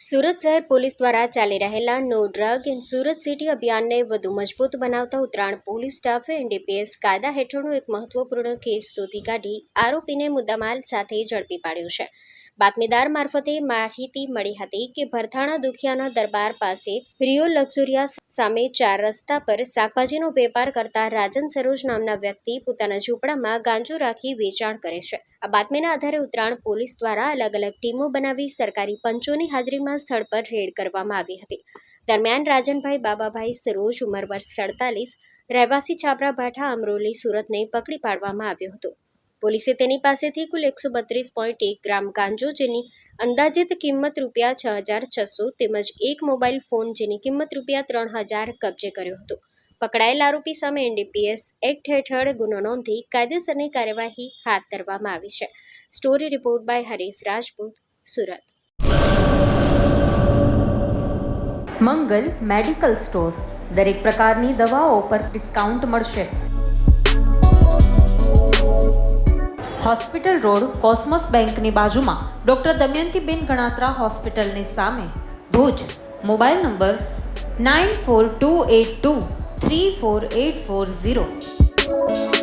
સુરત શહેર પોલીસ દ્વારા ચાલી રહેલા નો ડ્રગ ઇન સુરત સિટી અભિયાનને વધુ મજબૂત બનાવતા ઉત્તરાયણ પોલીસ સ્ટાફે એનડીપીએસ કાયદા હેઠળનો એક મહત્વપૂર્ણ કેસ શોધી કાઢી આરોપીને મુદ્દામાલ સાથે ઝડપી પાડ્યો છે. બાતમીદાર મારફતે માહિતી મળી હતી કે ભરથાણા દુખિયાના દરબાર પાસે રિયો લક્ઝુરિયા સામે 4 રસ્તા પર શાકભાજીનો વેપાર કરતા રાજન સરોજ નામના વ્યક્તિ પોતાના ઝૂંપડામાં ગાંજો રાખી વેચાણ કરે છે. આ બાતમીના આધારે ઉત્તરાયણ પોલીસ દ્વારા અલગ અલગ ટીમો બનાવી સરકારી પંચોની હાજરીમાં સ્થળ પર રેડ કરવામાં આવી હતી. દરમિયાન રાજનભાઈ બાબાભાઈ સરોજ ઉંમર વર્ષ 47 રહેવાસી છાપરા ભાઠા અમરોલી સુરતને પકડી પાડવામાં આવ્યો હતો. પોલીસે તેની પાસેથી કુલ 132.1 ગ્રામ ગાંજો જેની અંદાજિત કિંમત ₹6,600 તેમજ એક મોબાઈલ ફોન જેની કિંમત ₹3,000 કબજે કર્યો હતો. પકડાયેલ આરોપી સામે એનડીપીએસ એક્ટ હેઠળ ગુનો નોંધી કાયદેસરની કાર્યવાહી હાથ ધરવામાં આવી છે. Story report by Harish Rajput, Surat. Mangal medical store. દરેક પ્રકારની દવાઓ પર ડિસ્કાઉન્ટ મળશે. હોસ્પિટલ રોડ, કોસ્મોસ બેંકની બાજુમાં, ડૉક્ટર દમયંતીબેન ગણાત્રા હોસ્પિટલની સામે, ભુજ. Mobile number 9428234840.